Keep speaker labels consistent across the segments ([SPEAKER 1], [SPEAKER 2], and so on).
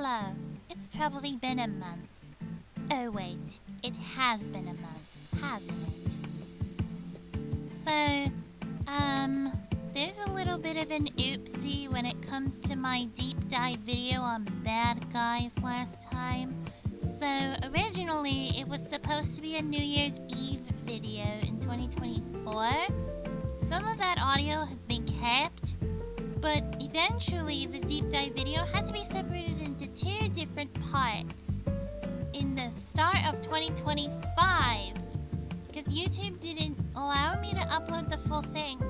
[SPEAKER 1] Hello. It's probably been a month. Oh wait, it has been a month, hasn't it? So, there's a little bit of an oopsie when it comes to my deep dive video on bad guys last time. So, originally, it was supposed to be a New Year's Eve video in 2024. Some of that audio has been kept, but eventually the deep dive video had to be separated into two different parts in the start of 2025 because YouTube didn't allow me to upload the full thing.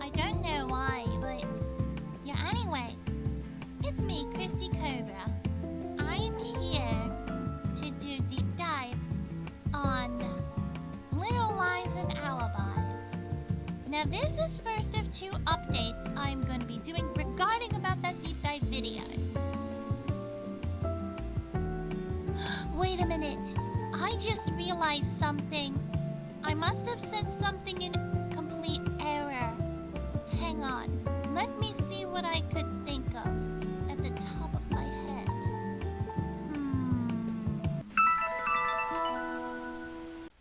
[SPEAKER 1] I don't know why, but yeah, anyway, it's me, Christi Cobra. I'm here to do deep dive on Little Lies and Alibis. Now this is first of two updates I'm going to be doing regarding about that deep dive video. Wait a minute, I just realized something. I must have said something in complete error. Hang on, let me see what I could think of at the top of my head.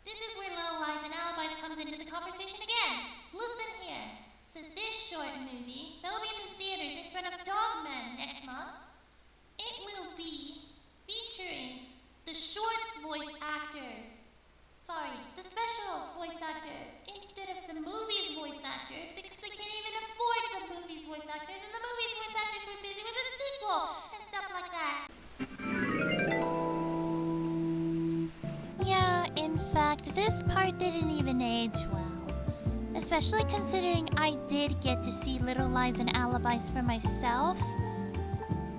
[SPEAKER 1] This is where Little Lies and Alibis comes into the conversation again. Listen here. So this short movie, that will be in the theaters in front of Dogman next month, it will be featuring the shorts voice actors. Sorry, the specials voice actors instead of the movies voice actors because they can't even afford the movies voice actors and the movies voice actors were busy with a sequel and stuff like that. Yeah, in fact, this part didn't even age well. Especially considering I did get to see Little Lies and Alibis for myself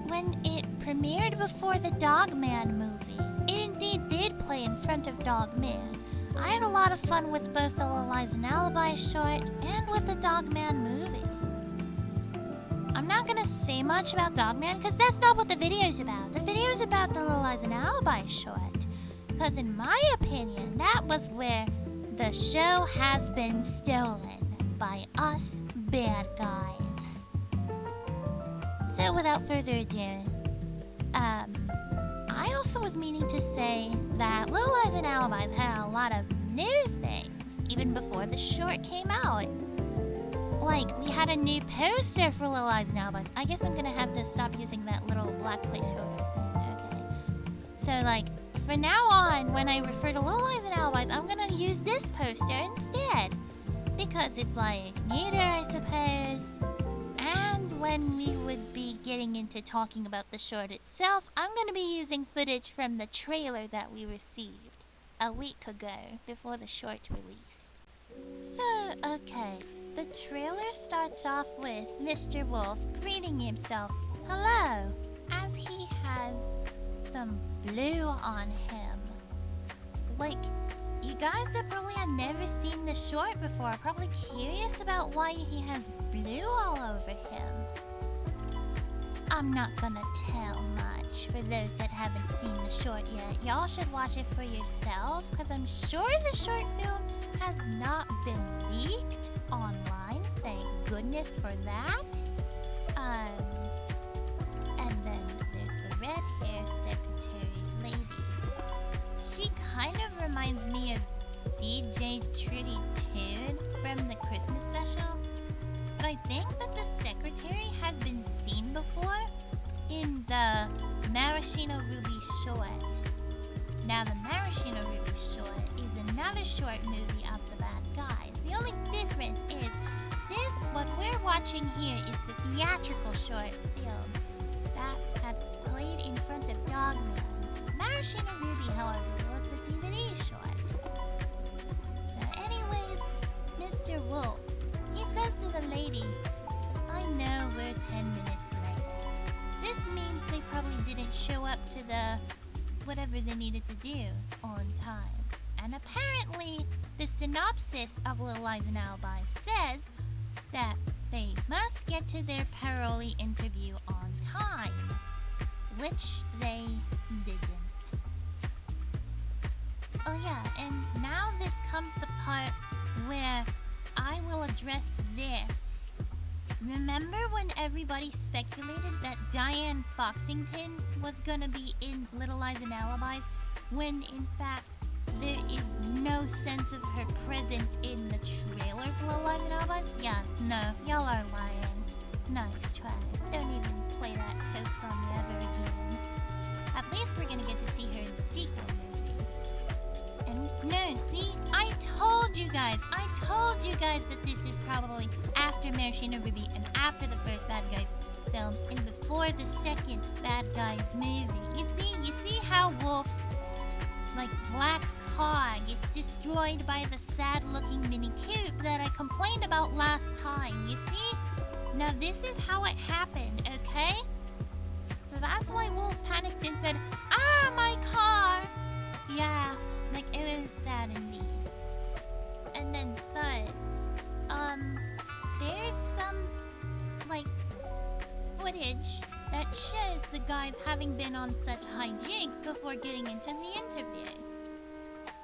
[SPEAKER 1] when it premiered before the Dogman movie. It indeed did play in front of Dogman. I had a lot of fun with both the Little Lies and Alibis short and with the Dogman movie. I'm not gonna say much about Dogman because that's not what the video's about. The video's about the Little Lies and Alibis short. Because in my opinion, that was where the show has been stolen by us bad guys. So without further ado, I also was meaning to say that Little Lies and Alibis had a lot of new things even before the short came out. Like, we had a new poster for Little Lies and Alibis. I guess I'm gonna have to stop using that little black placeholder thing. Okay. So, like, for now on, when I refer to Little Lies and Alibis, I'm gonna use this poster instead. Because it's, like, neater, I suppose. And when we would be getting into talking about the short itself, I'm going to be using footage from the trailer that we received a week ago before the short released. So, okay, the trailer starts off with Mr. Wolf greeting himself, hello, as he has some blue on him. Like, you guys that probably have never seen the short before are probably curious about why he has blue all over him. I'm not gonna tell much for those that haven't seen the short yet. Y'all should watch it for yourself, because I'm sure the short film has not been leaked online. Thank goodness for that. And then there's the red hair secretary lady. She kind of reminds me of DJ Trudy Toon from the Christmas special. But I think that the secretary has been seen before in the Maraschino Ruby short. Now the Maraschino Ruby short is another short movie of the bad guys. The only difference is this, what we're watching here is the theatrical short film that had played in front of Dogman. Maraschino Ruby, however, was the DVD short. So anyways, Mr. Wolf, he says to the lady, I know we're 10 minutes late. This means they probably didn't show up to the whatever they needed to do on time. And apparently, the synopsis of Little Lies and Alibis says that they must get to their parolee interview on time, which they didn't. Oh yeah, and now this comes the part where I will address this Remember when everybody speculated that Diane Foxington was gonna be in Little Lies and Alibis, when in fact there is no sense of her present in the trailer for Little Lies and Alibis? Yeah, no, y'all are lying. Nice try. Don't even play that hoax on me ever again. At least we're gonna get to see her in the sequel movie. And no, see, I told you guys that this is probably after Maraschino Ruby and after the first Bad Guys film and before the second Bad Guys movie. You see how Wolf's like black car gets destroyed by the sad-looking Mini Coupe that I complained about last time. You see? Now this is how it happened, okay? So that's why Wolf panicked and said, "Ah, my car!" Yeah, like it was sad indeed. And then so, there's some like footage that shows the guys having been on such hijinks before getting into the interview.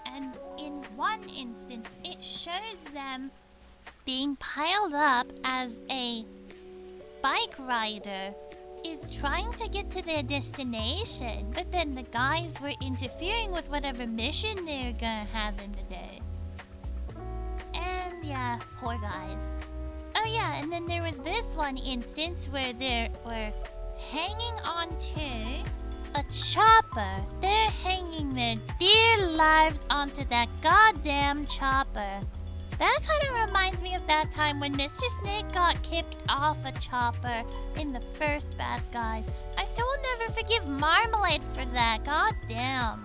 [SPEAKER 1] And in one instance, it shows them being piled up as a bike rider is trying to get to their destination, but then the guys were interfering with whatever mission they're gonna have them to do. And yeah, poor guys. Oh yeah, and then there was this one instance where they were hanging on to a chopper. They're hanging their dear lives onto that goddamn chopper. That kind of reminds me of that time when Mr. Snake got kicked off a chopper in the first Bad Guys. I still will never forgive Marmalade for that, goddamn.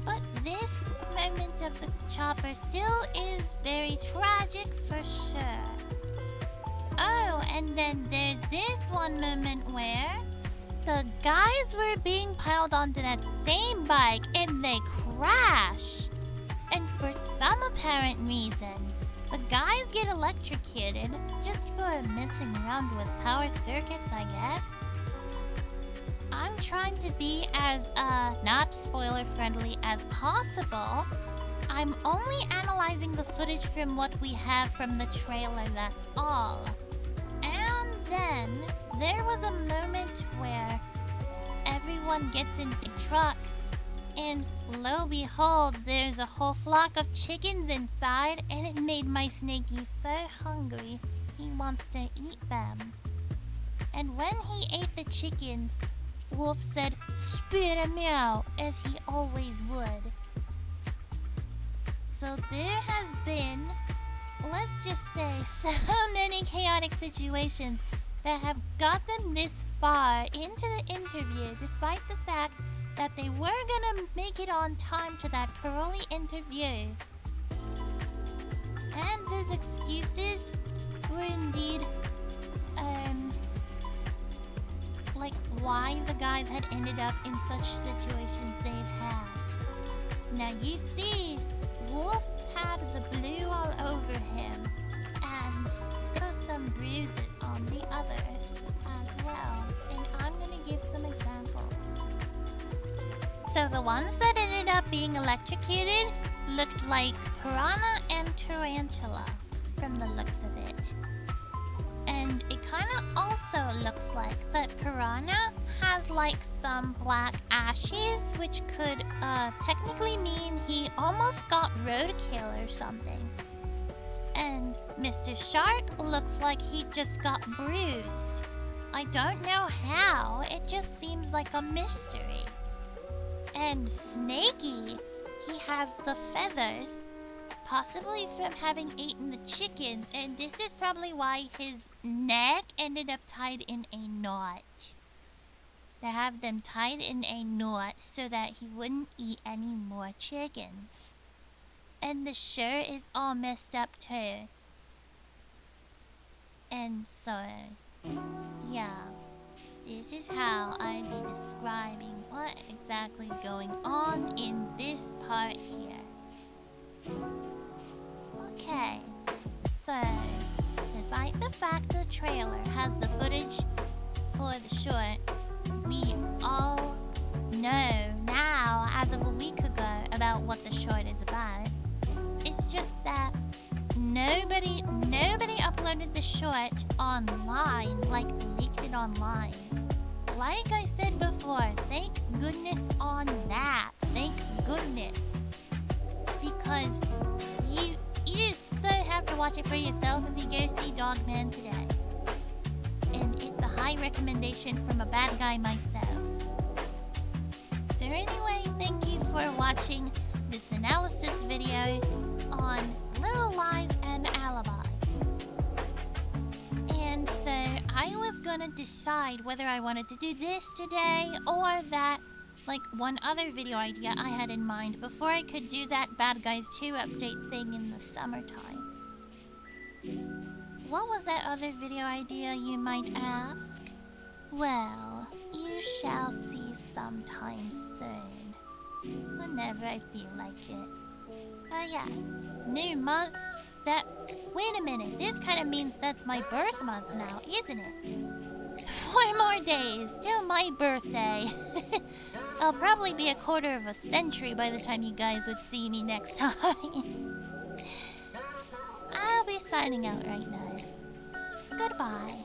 [SPEAKER 1] But this moment of the chopper still is very tragic for sure. Oh, and then there's this one moment where the guys were being piled onto that same bike and they crash. And for some apparent reason, the guys get electrocuted just for messing around with power circuits, I guess. I'm trying to be as, not spoiler friendly as possible. I'm only analyzing the footage from what we have from the trailer, that's all. And then, there was a moment where everyone gets into the truck, and lo behold, there's a whole flock of chickens inside, and it made my Snakey so hungry, he wants to eat them. And when he ate the chickens, Wolf said, "Spit 'em out," as he always would. So there has been, let's just say, so many chaotic situations that have got them this far into the interview, despite the fact that they were gonna make it on time to that Pearly interview. And those excuses were indeed, like why the guys had ended up in such situations they've had. Now you see, Wolf had the blue all over him, and there were some bruises on the others as well. And I'm gonna give some examples. So the ones that ended up being electrocuted looked like Piranha and Tarantula from the looks of it. And it kind of also looks like that Piranha has like some black ashes, which could technically mean he almost got roadkill or something. And Mr. Shark looks like he just got bruised. I don't know how, it just seems like a mystery. And Snakey, he has the feathers, possibly from having eaten the chickens, and this is probably why his neck ended up tied in a knot. They have them tied in a knot so that he wouldn't eat any more chickens. And the shirt is all messed up too. And so, yeah. This is how I'd be describing what exactly going on in this part here. Okay, so despite the fact the trailer has the footage for the short, we all know now, as of a week ago, about what the short is about. It's just that nobody uploaded the short online, like leaked it online. Like I said before, thank goodness on that. Thank goodness. Because you just so have to watch it for yourself if you go see Dogman today. And it's a high recommendation from a bad guy myself. So anyway, thank you for watching this analysis video on Little Lies and Alibis. And so I was gonna decide whether I wanted to do this today or that, like one other video idea I had in mind before I could do that Bad Guys 2 update thing in the summertime. What was that other video idea, you might ask? Well, you shall see sometime soon. Whenever I feel like it. Oh yeah, new month. Wait a minute, this kind of means that's my birth month now, isn't it? 4 more days till my birthday. I'll probably be a quarter of a century by the time you guys would see me next time. I'll be signing out right now. Goodbye.